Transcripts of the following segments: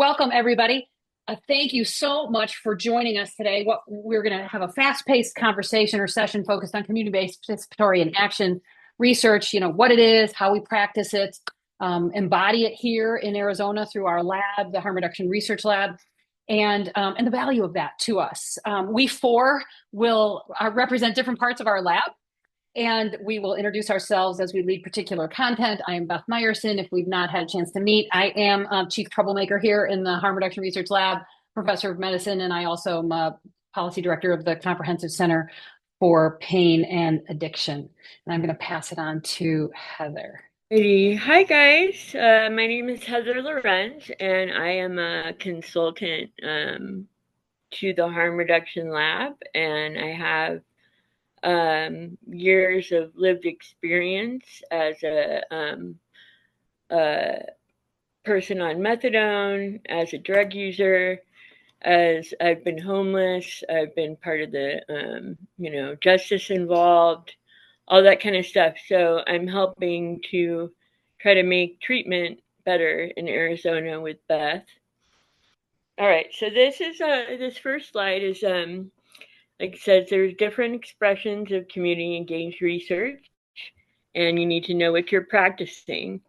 Welcome, everybody. Thank you so much for joining us today. We're going to have a fast-paced conversation or session focused on community-based participatory and action research. What it is, how we practice it, embody it here in Arizona through our lab, the Harm Reduction Research Lab, and the value of that to us. We four will represent different parts of our lab. And we will introduce ourselves as we lead particular content. I am Beth Meyerson. If we've not had a chance to meet, I am Chief Troublemaker here in the Harm Reduction Research Lab, Professor of Medicine, and I also am a Policy Director of the Comprehensive Center for Pain and Addiction. And I'm going to pass it on to Heather. Hi guys, my name is Heather Lorenz and I am a consultant to the Harm Reduction Lab, and I have years of lived experience as a person on methadone, as a drug user, as I've been homeless, I've been part of the, justice involved, all that kind of stuff. So I'm helping to try to make treatment better in Arizona with Beth. All right, so this first slide is like it says, there's different expressions of community engaged research, and you need to know what you're practicing.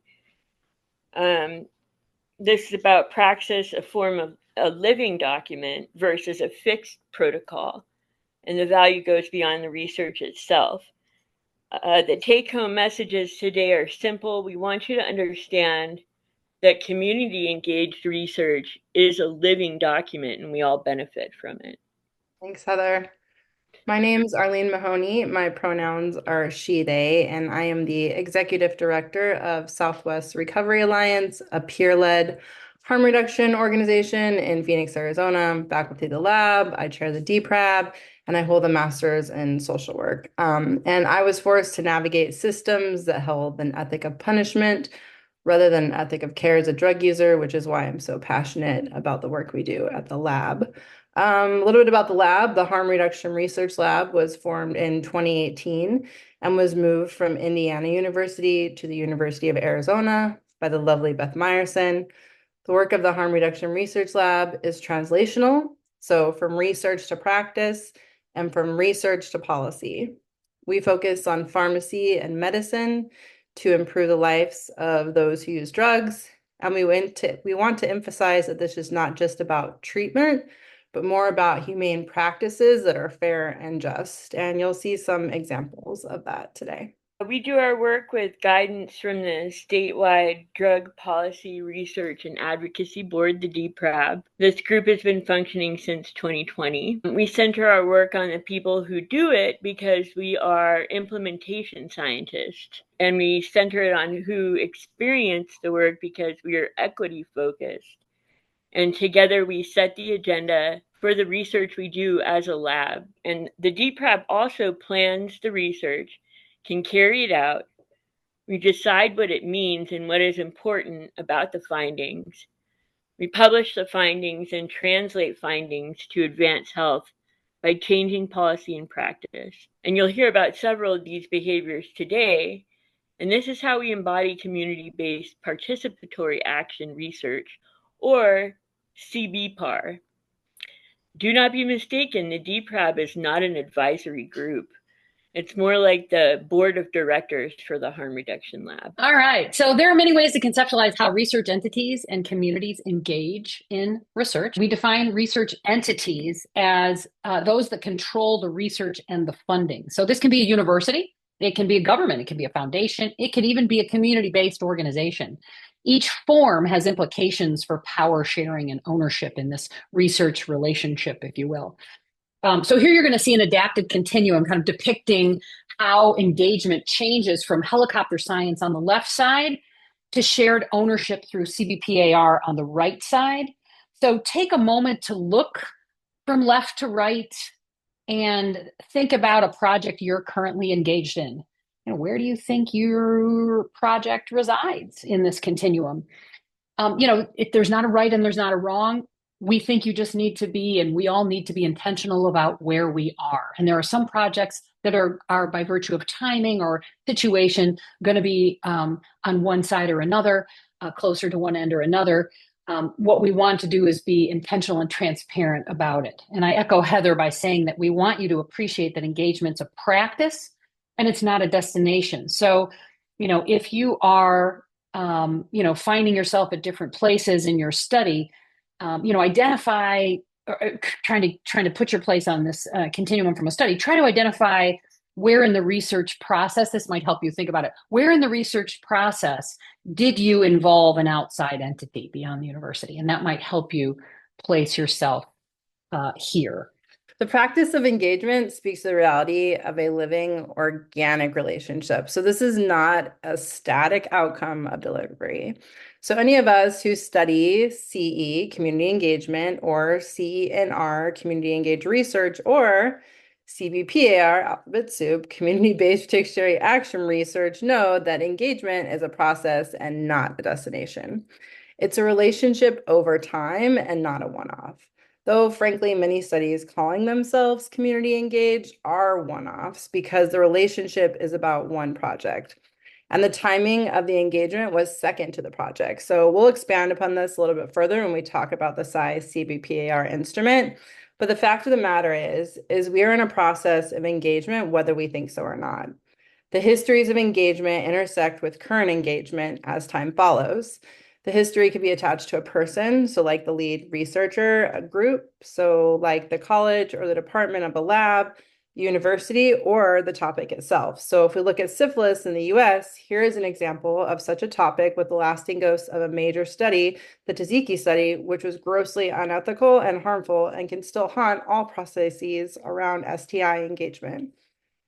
This is about Praxis, a form of a living document versus a fixed protocol, and the value goes beyond the research itself. The take-home messages today are simple. We want you to understand that community engaged research is a living document and we all benefit from it. Thanks, Heather. My name is Arlene Mahoney. My pronouns are she, they, and I am the Executive Director of Southwest Recovery Alliance, a peer-led harm reduction organization in Phoenix, Arizona. Faculty of the lab, I chair the DPRAB, and I hold a master's in social work. And I was forced to navigate systems that held an ethic of punishment rather than an ethic of care as a drug user, which is why I'm so passionate about the work we do at the lab. A little bit about the lab. The Harm Reduction Research Lab was formed in 2018 and was moved from Indiana University to the University of Arizona by the lovely Beth Meyerson. The work of the Harm Reduction Research Lab is translational, so from research to practice and from research to policy. We focus on pharmacy and medicine to improve the lives of those who use drugs, and we want to emphasize that this is not just about treatment, but more about humane practices that are fair and just. And you'll see some examples of that today. We do our work with guidance from the statewide Drug Policy Research and Advocacy Board, the DPRAB. This group has been functioning since 2020. We center our work on the people who do it because we are implementation scientists, and we center it on who experience the work because we are equity focused. And together we set the agenda for the research we do as a lab. And the DPRAB also plans the research, can carry it out. We decide what it means and what is important about the findings. We publish the findings and translate findings to advance health by changing policy and practice. And you'll hear about several of these behaviors today. And this is how we embody community-based participatory action research, or CBPAR. Do not be mistaken, the DPRAB is not an advisory group. It's more like the board of directors for the Harm Reduction Lab. All right. So there are many ways to conceptualize how research entities and communities engage in research. We define research entities as those that control the research and the funding. So this can be a university, it can be a government, it can be a foundation, it can even be a community-based organization. Each form has implications for power sharing and ownership in this research relationship, if you will. So here you're going to see an adaptive continuum kind of depicting how engagement changes from helicopter science on the left side to shared ownership through CBPAR on the right side. So take a moment to look from left to right and think about a project you're currently engaged in. Where do you think your project resides in this continuum? If there's not a right and there's not a wrong, we think you just need to be, and we all need to be intentional about where we are. And there are some projects that are by virtue of timing or situation going to be on one side or another, closer to one end or another. what we want to do is be intentional and transparent about it. And I echo Heather by saying that we want you to appreciate that engagement's a practice and it's not a destination. So, if you are, finding yourself at different places in your study, identify, trying to put your place on this continuum from a study, try to identify where in the research process, this might help you think about it, where in the research process did you involve an outside entity beyond the university? And that might help you place yourself here. The practice of engagement speaks to the reality of a living organic relationship. So this is not a static outcome of delivery. So any of us who study CE, community engagement, or CENR, community engaged research, or CBPAR, alphabet soup, community-based participatory action research know that engagement is a process and not a destination. It's a relationship over time and not a one-off. Though, frankly, many studies calling themselves community engaged are one-offs because the relationship is about one project. And the timing of the engagement was second to the project. So we'll expand upon this a little bit further when we talk about the size CBPAR instrument. But the fact of the matter is we are in a process of engagement, whether we think so or not. The histories of engagement intersect with current engagement as time follows. The history could be attached to a person, so like the lead researcher, a group, so like the college or the department of a lab, university, or the topic itself. So if we look at syphilis in the US, here is an example of such a topic with the lasting ghosts of a major study, the Taziki study, which was grossly unethical and harmful and can still haunt all processes around STI engagement.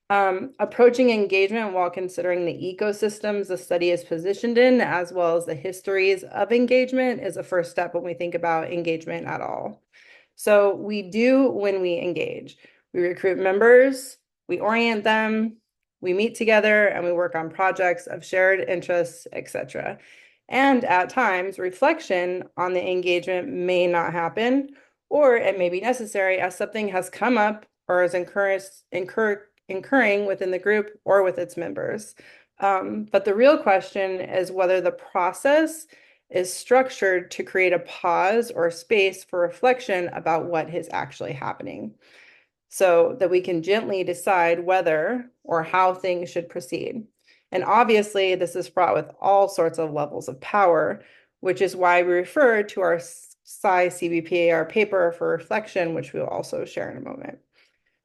Approaching engagement while considering the ecosystems the study is positioned in, as well as the histories of engagement, is a first step when we think about engagement at all. So we do when we engage. We recruit members, we orient them, we meet together, and we work on projects of shared interests, etc. And at times, reflection on the engagement may not happen, or it may be necessary as something has come up or is incurring within the group or with its members. But the real question is whether the process is structured to create a pause or space for reflection about what is actually happening, so that we can gently decide whether or how things should proceed. And obviously, this is fraught with all sorts of levels of power, which is why we refer to our CBPAR paper for reflection, which we'll also share in a moment.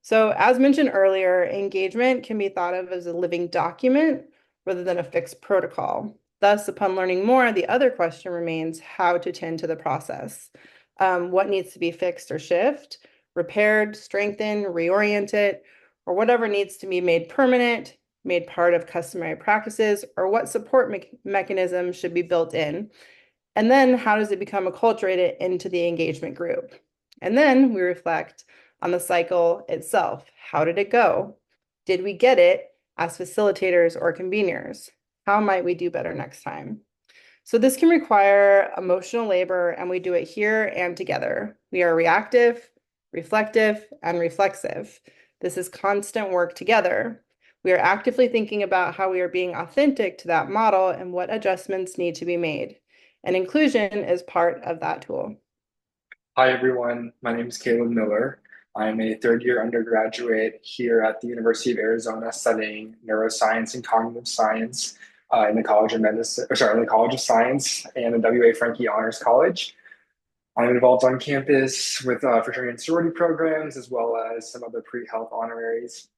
So as mentioned earlier, engagement can be thought of as a living document rather than a fixed protocol. Thus, upon learning more, the other question remains how to tend to the process. What needs to be fixed or shift, repaired, strengthened, reoriented, or whatever needs to be made permanent, made part of customary practices, or what support mechanisms should be built in. And then how does it become acculturated into the engagement group? And then we reflect on the cycle itself. How did it go? Did we get it as facilitators or conveners? How might we do better next time? So this can require emotional labor, and we do it here and together. We are reactive, reflective, and reflexive. This is constant work together. We are actively thinking about how we are being authentic to that model and what adjustments need to be made. And inclusion is part of that tool. Hi, everyone. My name is Caleb Miller. I'm a third-year undergraduate here at the University of Arizona studying neuroscience and cognitive science in the College of Medicine, in the College of Science and the W.A. Franke Honors College. I'm involved on campus with fraternity and sorority programs, as well as some other pre-health honoraries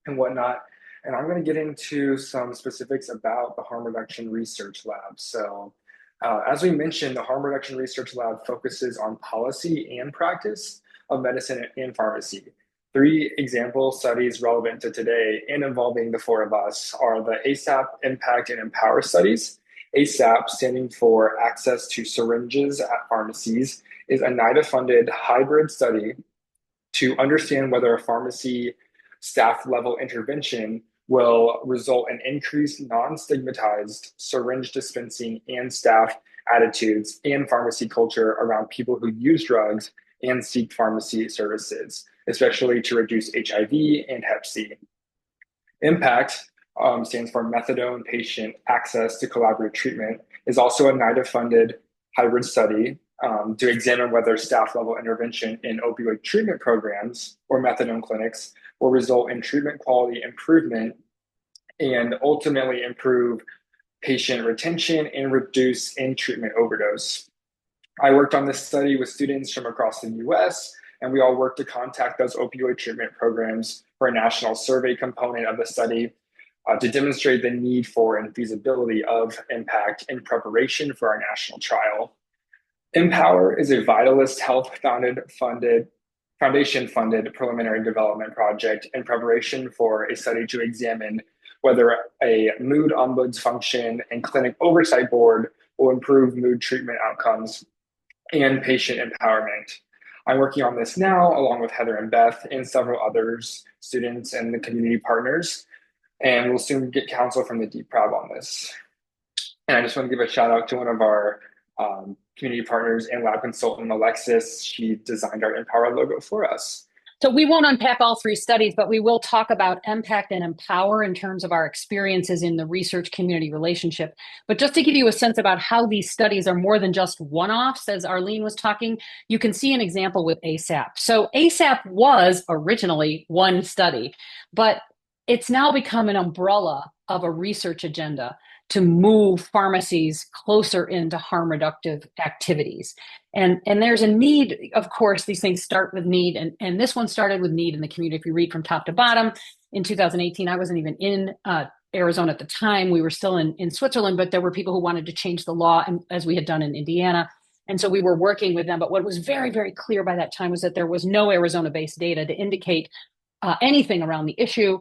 and whatnot. And I'm going to get into some specifics about the Harm Reduction Research Lab. So as we mentioned, the Harm Reduction Research Lab focuses on policy and practice of medicine and pharmacy. 3 example studies relevant to today and involving the 4 of us are the ASAP, Impact, and Empower studies. ASAP, standing for Access to Syringes at Pharmacies, is a NIDA-funded hybrid study to understand whether a pharmacy staff level intervention will result in increased non-stigmatized syringe dispensing and staff attitudes and pharmacy culture around people who use drugs and seek pharmacy services, especially to reduce HIV and Hep C. Impact stands for Methadone Patient Access to Collaborative Treatment, is also a NIDA-funded hybrid study to examine whether staff level intervention in opioid treatment programs or methadone clinics will result in treatment quality improvement and ultimately improve patient retention and reduce in-treatment overdose. I worked on this study with students from across the US, and we all worked to contact those opioid treatment programs for a national survey component of the study to demonstrate the need for and feasibility of impact in preparation for our national trial. Empower is a Vitalist Health foundation funded preliminary development project in preparation for a study to examine whether a mood ombuds function and clinic oversight board will improve mood treatment outcomes and patient empowerment. I'm working on this now along with Heather and Beth and several others, students and the community partners, and we'll soon get counsel from the DPRAB on this. And I just want to give a shout out to one of our community partners and lab consultant, Alexis. She designed our Empower logo for us. So we won't unpack all three studies, but we will talk about impact and empower in terms of our experiences in the research community relationship. But just to give you a sense about how these studies are more than just one-offs, as Arlene was talking, you can see an example with ASAP. So ASAP was originally one study, but it's now become an umbrella of a research agenda to move pharmacies closer into harm reductive activities. And there's a need, of course, these things start with need, and this one started with need in the community. If you read from top to bottom, in 2018, I wasn't even in Arizona at the time. We were still in Switzerland, but there were people who wanted to change the law, and, as we had done in Indiana. And so we were working with them. But what was very, very clear by that time was that there was no Arizona-based data to indicate anything around the issue.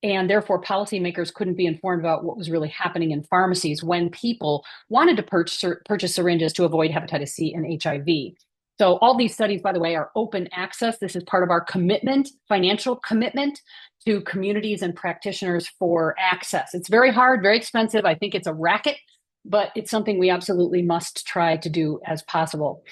And therefore, policymakers couldn't be informed about what was really happening in pharmacies when people wanted to purchase syringes to avoid hepatitis C and HIV. So all these studies, by the way, are open access. This is part of our commitment, financial commitment to communities and practitioners for access. It's very hard, very expensive. I think it's a racket, but it's something we absolutely must try to do as possible.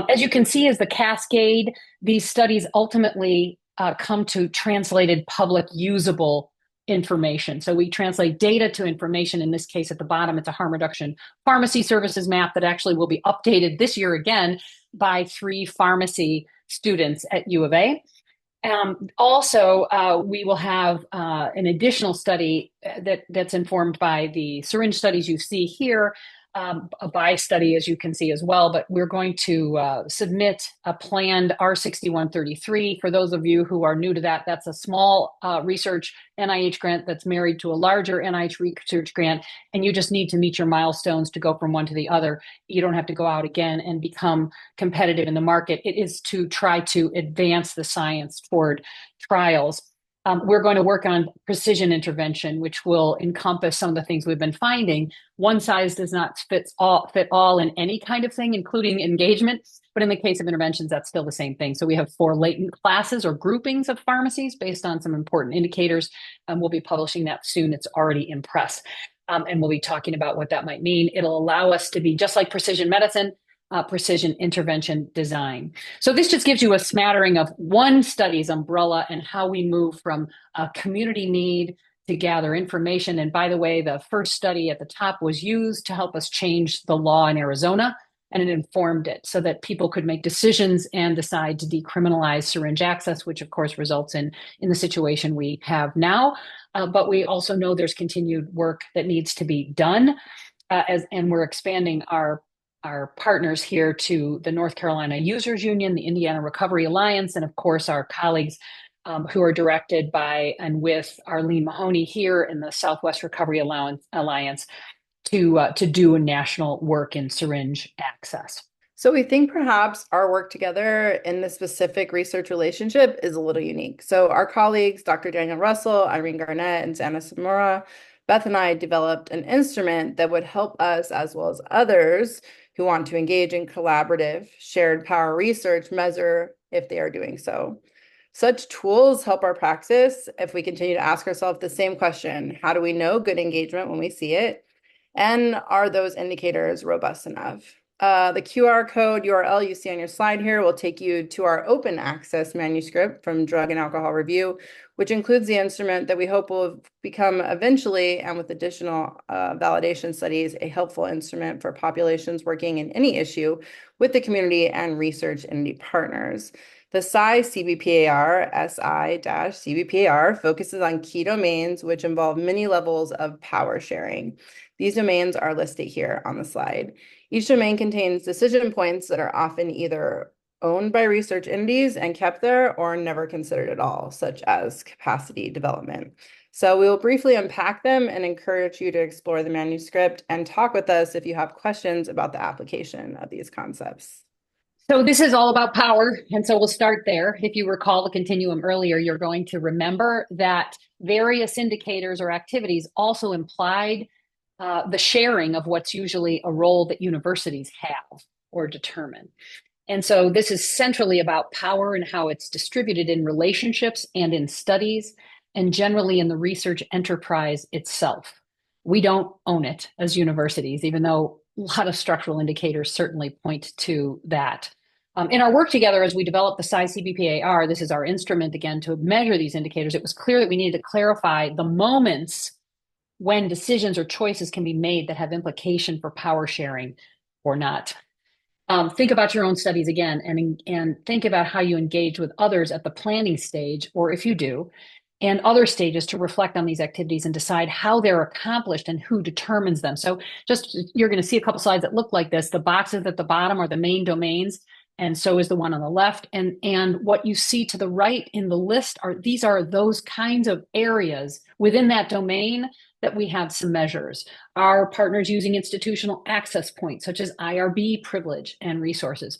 As you can see, as the cascade, these studies ultimately come to translated public usable information. So we translate data to information. In this case, at the bottom, it's a harm reduction pharmacy services map that actually will be updated this year again by 3 pharmacy students at U of A. Also, we will have an additional study that's informed by the syringe studies you see here, a by study, as you can see as well, but we're going to submit a planned R6133. For those of you who are new to that, that's a small research NIH grant that's married to a larger NIH research grant, and you just need to meet your milestones to go from one to the other. You don't have to go out again and become competitive in the market. It is to try to advance the science toward trials. We're going to work on precision intervention, which will encompass some of the things we've been finding. One size does not fit all in any kind of thing, including engagement. But in the case of interventions, that's still the same thing. So we have 4 latent classes or groupings of pharmacies based on some important indicators. We'll be publishing that soon. It's already in press. And we'll be talking about what that might mean. It'll allow us to be just like precision medicine, precision intervention design. So this just gives you a smattering of one study's umbrella and how we move from a community need to gather information. And by the way, the first study at the top was used to help us change the law in Arizona, and it informed it so that people could make decisions and decide to decriminalize syringe access, which of course results in the situation we have now. But we also know there's continued work that needs to be done, and we're expanding our partners here to the North Carolina Users Union, the Indiana Recovery Alliance, and of course our colleagues who are directed by and with Arlene Mahoney here in the Southwest Recovery Alliance to do national work in syringe access. So we think perhaps our work together in this specific research relationship is a little unique. So our colleagues, Dr. Daniel Russell, Irene Garnett, and Anna Samora, Beth and I developed an instrument that would help us, as well as others who want to engage in collaborative, shared power research, measure if they are doing so. Such tools help our praxis if we continue to ask ourselves the same question: how do we know good engagement when we see it? And are those indicators robust enough? The QR code URL you see on your slide here will take you to our open access manuscript from Drug and Alcohol Review, which includes the instrument that we hope will become eventually, and with additional validation studies, a helpful instrument for populations working in any issue with the community and research entity partners. The SI-CBPAR, SI-CBPAR focuses on key domains, which involve many levels of power sharing. These domains are listed here on the slide. Each domain contains decision points that are often either owned by research entities and kept there or never considered at all, such as capacity development. So we will briefly unpack them and encourage you to explore the manuscript and talk with us if you have questions about the application of these concepts. So this is all about power, and so we'll start there. If you recall the continuum earlier, you're going to remember that various indicators or activities also implied the sharing of what's usually a role that universities have or determine. And so this is centrally about power and how it's distributed in relationships and in studies, and generally in the research enterprise itself. We don't own it as universities, even though a lot of structural indicators certainly point to that. In our work together, as we developed the SI-CBPAR, this is our instrument again to measure these indicators, it was clear that we needed to clarify the moments when decisions or choices can be made that have implication for power sharing or not. Think about your own studies again and think about how you engage with others at the planning stage, or if you do, and other stages to reflect on these activities and decide how they're accomplished and who determines them. So just, you're going to see a couple slides that look like this. The boxes at the bottom are the main domains, and so is the one on the left. And what you see to the right in the list are those kinds of areas within that domain that we have some measures. Are partners using institutional access points, such as IRB privilege and resources?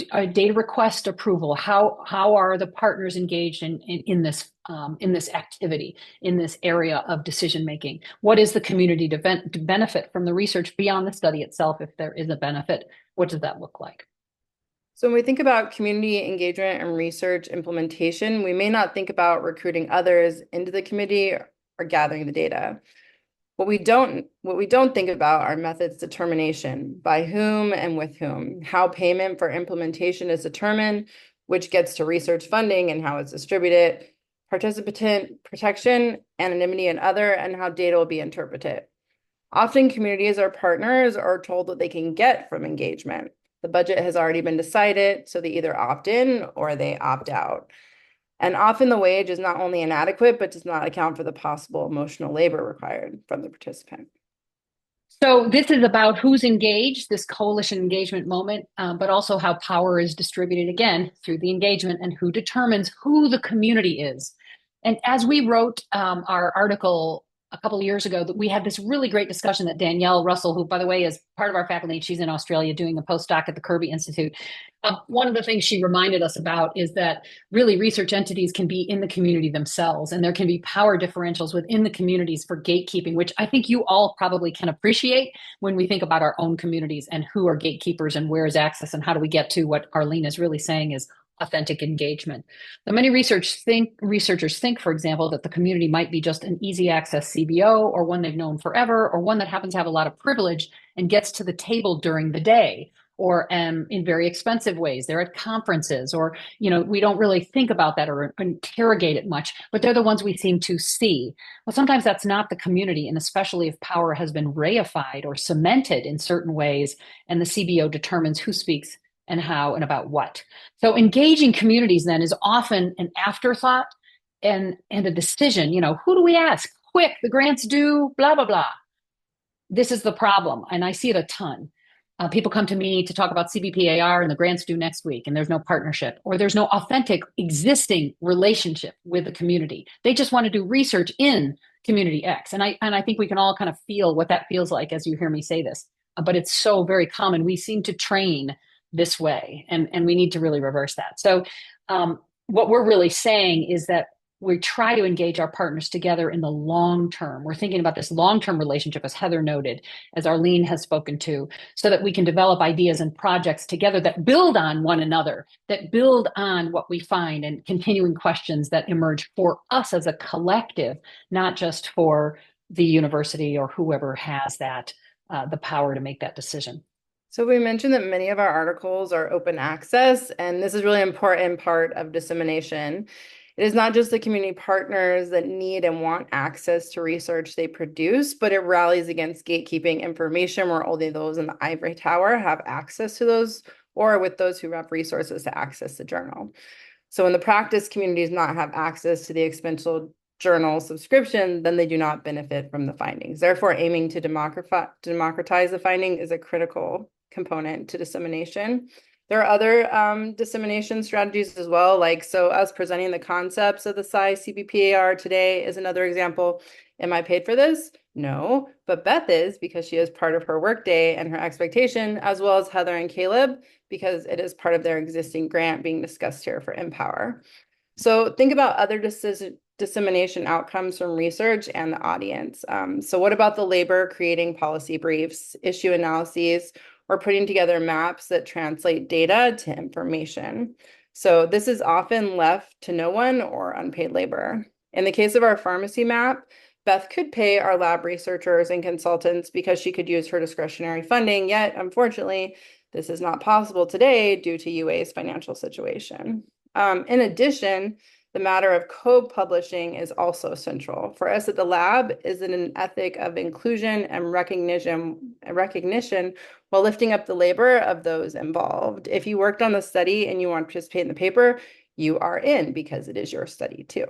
Data request approval, how are the partners engaged in this activity, in this area of decision making? What is the community to benefit from the research beyond the study itself? If there is a benefit, what does that look like? So when we think about community engagement and research implementation, we may not think about recruiting others into the committee or gathering the data. What we don't think about are methods determination, by whom and with whom, how payment for implementation is determined, which gets to research funding and how it's distributed, participant protection, anonymity and other, and how data will be interpreted. Often communities or partners are told what they can get from engagement. The budget has already been decided, so they either opt in or they opt out. And often the wage is not only inadequate, but does not account for the possible emotional labor required from the participant. So this is about who's engaged, this coalition engagement moment, but also how power is distributed again through the engagement and who determines who the community is. And as we wrote our article a couple of years ago, that we had this really great discussion that Danielle Russell, who by the way is part of our faculty, she's in Australia doing a postdoc at the Kirby Institute. One of the things she reminded us about is that really research entities can be in the community themselves, and there can be power differentials within the communities for gatekeeping, which I think you all probably can appreciate when we think about our own communities and who are gatekeepers and where is access and how do we get to what Arlene is really saying is authentic engagement. Now, many researchers think, for example, that the community might be just an easy access CBO or one they've known forever or one that happens to have a lot of privilege and gets to the table during the day or in very expensive ways. They're at conferences or, we don't really think about that or interrogate it much, but they're the ones we seem to see. Well, sometimes that's not the community, and especially if power has been reified or cemented in certain ways and the CBO determines who speaks and how and about what. So engaging communities then is often an afterthought and a decision. Who do we ask? Quick, the grant's due, blah, blah, blah. This is the problem, and I see it a ton. People come to me to talk about CBPAR and the grant's due next week, and there's no partnership, or there's no authentic existing relationship with the community. They just want to do research in community X. And I think we can all kind of feel what that feels like as you hear me say this, but it's so very common. We seem to train this way, and we need to really reverse that. So what we're really saying is that we try to engage our partners together in the long term. We're thinking about this long-term relationship, as Heather noted, as Arlene has spoken to, so that we can develop ideas and projects together that build on one another, that build on what we find and continuing questions that emerge for us as a collective, not just for the university or whoever has that the power to make that decision. So we mentioned that many of our articles are open access, and this is really important part of dissemination. It is not just the community partners that need and want access to research they produce, but it rallies against gatekeeping information where only those in the ivory tower have access to those, or with those who have resources to access the journal. So when the practice communities not have access to the expensive journal subscription, then they do not benefit from the findings. Therefore, aiming to democratize the finding is a critical component to dissemination. There are other dissemination strategies as well, like so us presenting the concepts of the PSI CBPAR today is another example. Am I paid for this? No, but Beth is because she is part of her workday and her expectation, as well as Heather and Caleb, because it is part of their existing grant being discussed here for Empower. So think about other dissemination outcomes from research and the audience. So what about the labor creating policy briefs, issue analyses, or putting together maps that translate data to information? So this is often left to no one or unpaid labor. In the case of our pharmacy map, Beth could pay our lab researchers and consultants because she could use her discretionary funding, yet unfortunately, this is not possible today due to UA's financial situation. In addition, the matter of co-publishing is also central. For us at the lab is an ethic of inclusion and recognition while lifting up the labor of those involved. If you worked on the study and you want to participate in the paper, you are in because it is your study too.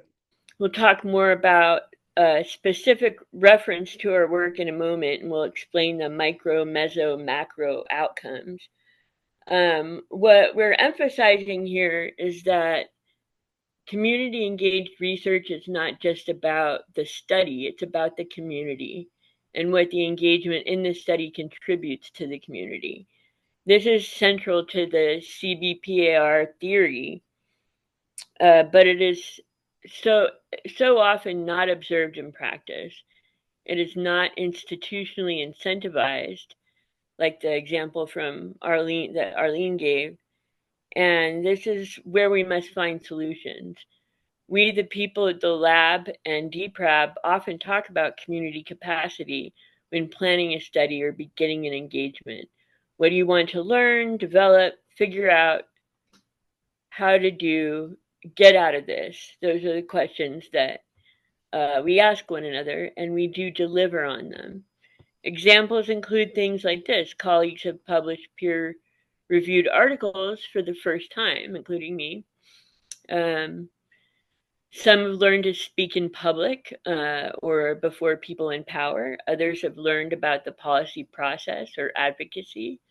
We'll talk more about a specific reference to our work in a moment, and we'll explain the micro, meso, macro outcomes. What we're emphasizing here is that community engaged research is not just about the study, it's about the community and what the engagement in the study contributes to the community. This is central to the CBPAR theory, but it is so often not observed in practice. It is not institutionally incentivized, like the example from Arlene that Arlene gave. And this is where we must find solutions. We, the people at the lab and DPRAB, often talk about community capacity when planning a study or beginning an engagement. What do you want to learn, develop, figure out how to do, get out of this? Those are the questions that we ask one another, and we do deliver on them. Examples include things like this. Colleagues have published peer-reviewed articles for the first time, including me. Some have learned to speak in public or before people in power. Others have learned about the policy process or advocacy.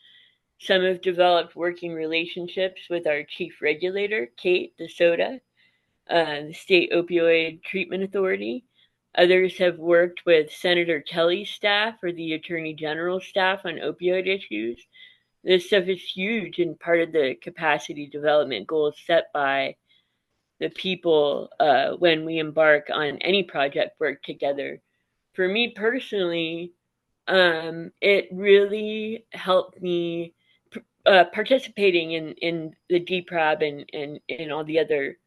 Some have developed working relationships with our chief regulator, Kate, the SOTA, the State Opioid Treatment Authority. Others have worked with Senator Kelly's staff or the Attorney General's staff on opioid issues. This stuff is huge and part of the capacity development goals set by the people when we embark on any project work together. For me personally, it really helped me participating in the DPRAB and all the other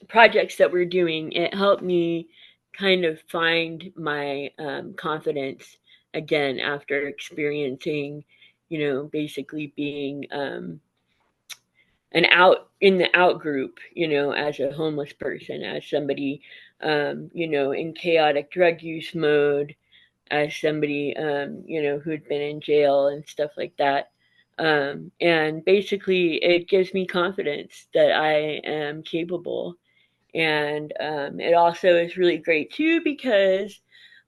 projects that we're doing. It helped me kind of find my confidence again after experiencing, basically being an out in the out group, as a homeless person, as somebody, in chaotic drug use mode, as somebody, who'd been in jail and stuff like that. And basically, it gives me confidence that I am capable. And it also is really great too because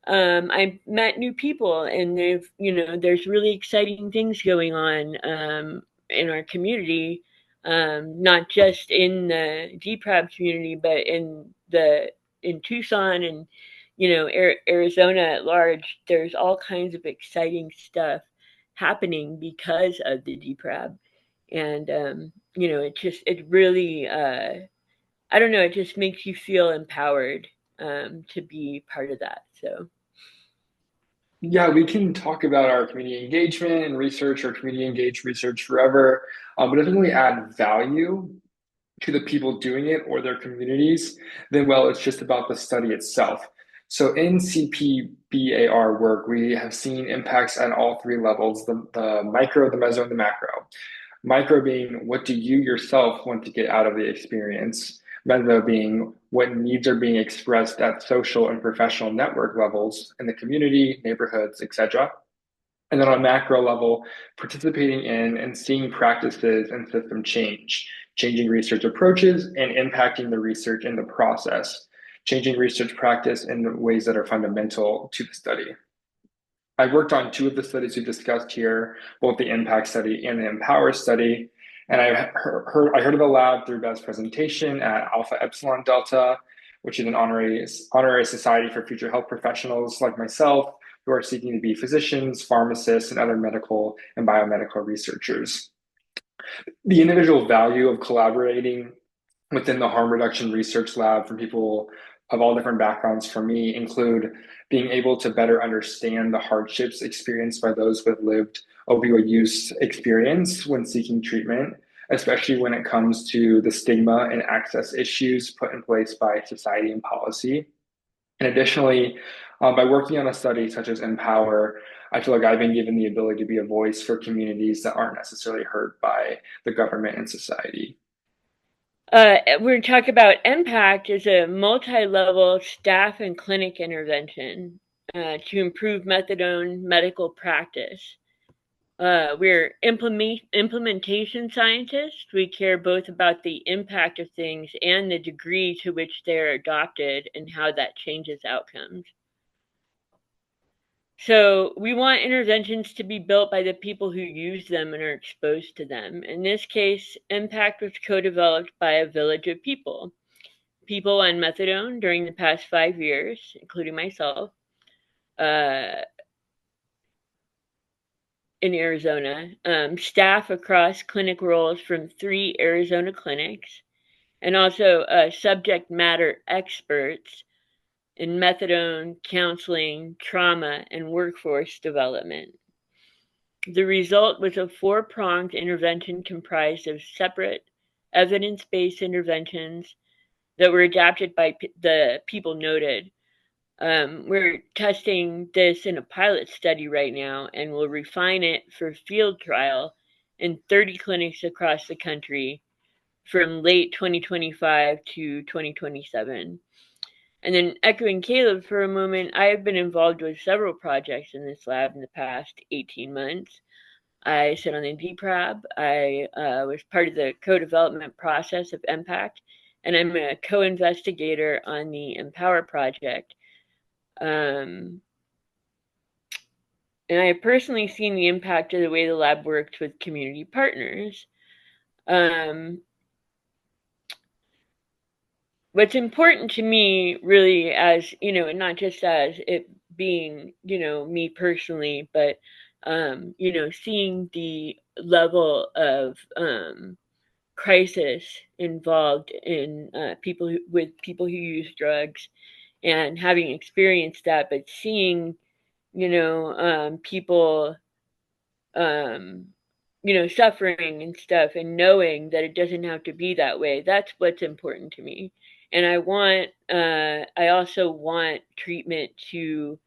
I met new people, and there's really exciting things going on in our community, not just in the DPRAB community, but in Tucson and Arizona at large. There's all kinds of exciting stuff happening because of the DPRAB, and it really I don't know, it just makes you feel empowered to be part of that. So. Yeah, we can talk about our community engagement and research or community engaged research forever, but it doesn't really add value to the people doing it or their communities, then, well, it's just about the study itself. So in CPBAR work, we have seen impacts at all three levels, the micro, the meso, and the macro. Micro being what do you yourself want to get out of the experience? Meso being what needs are being expressed at social and professional network levels in the community, neighborhoods, etc. And then on a macro level, participating in and seeing practices and system change, changing research approaches and impacting the research in the process, changing research practice in ways that are fundamental to the study. I worked on two of the studies we discussed here, both the impact study and the empower study. And I heard of the lab through Bev's presentation at Alpha Epsilon Delta, which is an honorary society for future health professionals like myself who are seeking to be physicians, pharmacists, and other medical and biomedical researchers. The individual value of collaborating within the harm reduction research lab from people of all different backgrounds for me include being able to better understand the hardships experienced by those with lived opioid use experience when seeking treatment, especially when it comes to the stigma and access issues put in place by society and policy. And additionally, by working on a study such as Empower, I feel like I've been given the ability to be a voice for communities that aren't necessarily heard by the government and society. We're talking about impact as a multi-level staff and clinic intervention to improve methadone medical practice. We're implementation scientists. We care both about the impact of things and the degree to which they're adopted and how that changes outcomes. So we want interventions to be built by the people who use them and are exposed to them. In this case, impact was co-developed by a village of people on methadone during the past 5 years, including myself, in Arizona, staff across clinic roles from 3 Arizona clinics, and also subject matter experts in methadone, counseling, trauma, and workforce development. The result was a 4-pronged intervention comprised of separate evidence-based interventions that were adapted by the people noted. We're testing this in a pilot study right now, and we'll refine it for field trial in 30 clinics across the country from late 2025 to 2027. And then echoing Caleb for a moment, I have been involved with several projects in this lab in the past 18 months. I sit on the DPRAB. I was part of the co-development process of Impact, and I'm a co-investigator on the Empower project. And I have personally seen the impact of the way the lab works with community partners. What's important to me really as, and not just as it being, me personally, but, seeing the level of crisis involved in people who use drugs and having experienced that, but seeing, people, suffering and stuff and knowing that it doesn't have to be that way. That's what's important to me. And I also want treatment to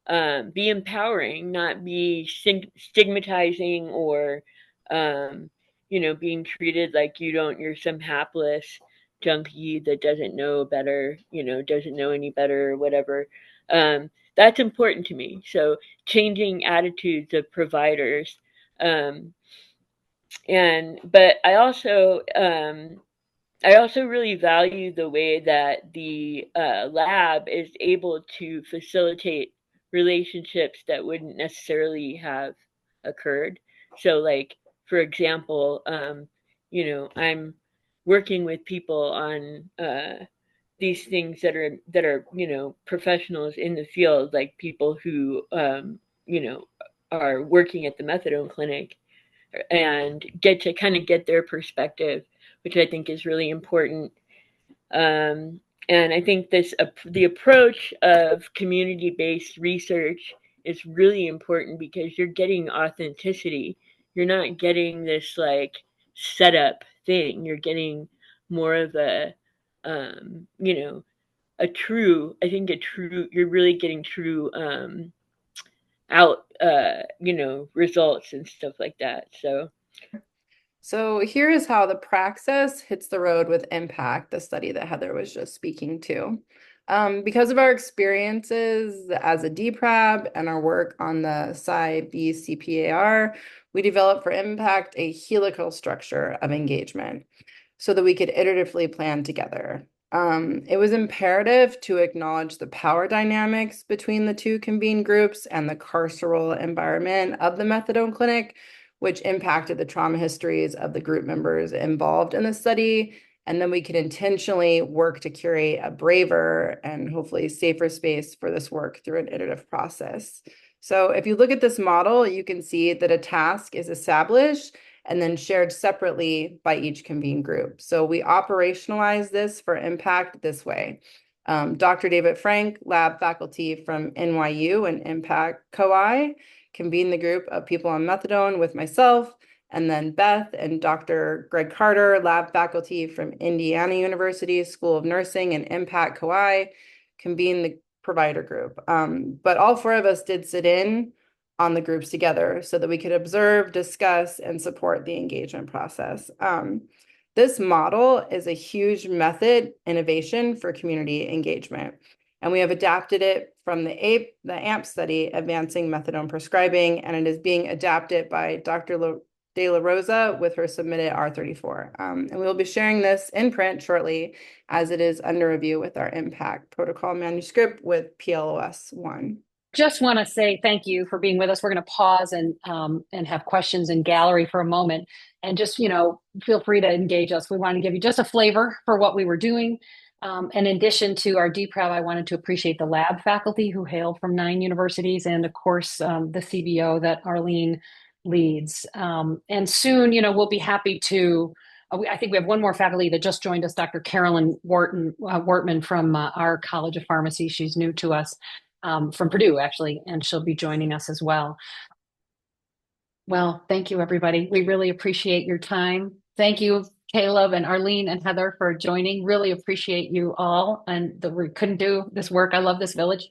be empowering, not be stigmatizing or, being treated like you're some hapless junkie that doesn't know better, doesn't know any better or whatever. That's important to me. So changing attitudes of providers. But I also really value the way that the lab is able to facilitate relationships that wouldn't necessarily have occurred. So, like, for example, I'm working with people on these things that are professionals in the field, like people who are working at the methadone clinic, and get to kind of get their perspective, which I think is really important. And I think the approach of community-based research is really important because you're getting authenticity. You're not getting this like setup thing. You're getting more of a, you're really getting true out results and stuff like that. So here is how the Praxis hits the road with impact, the study that Heather was just speaking to. Because of our experiences as a DPRAB and our work on the PSI-B CPAR, we developed for impact a helical structure of engagement so that we could iteratively plan together. It was imperative to acknowledge the power dynamics between the two convened groups and the carceral environment of the methadone clinic, which impacted the trauma histories of the group members involved in the study. And then we could intentionally work to curate a braver and hopefully safer space for this work through an iterative process. So if you look at this model, you can see that a task is established and then shared separately by each convened group. So we operationalize this for impact this way. Dr. David Frank, lab faculty from NYU and Impact COI, convened the group of people on methadone with myself, and then Beth and Dr. Greg Carter, lab faculty from Indiana University School of Nursing and Impact COI, convened the provider group. But all four of us did sit in on the groups together so that we could observe, discuss, and support the engagement process. This model is a huge method innovation for community engagement. And we have adapted it from the AMP study, Advancing Methadone Prescribing, and it is being adapted by Dr. De La Rosa with her submitted R34. And we will be sharing this in print shortly as it is under review with our impact protocol manuscript with PLOS 1. Just want to say thank you for being with us. We're going to pause and have questions in gallery for a moment, and just feel free to engage us. We want to give you just a flavor for what we were doing. And in addition to our DPRAB, I wanted to appreciate the lab faculty who hailed from 9 universities, and of course the CBO that Arlene leads. And soon, we'll be happy to. I think we have one more faculty that just joined us, Dr. Carolyn Wortman from our College of Pharmacy. She's new to us. From Purdue, actually, and she'll be joining us as well. Well, thank you, everybody. We really appreciate your time. Thank you, Caleb and Arlene and Heather, for joining. Really appreciate you all, and that we couldn't do this work. I love this village.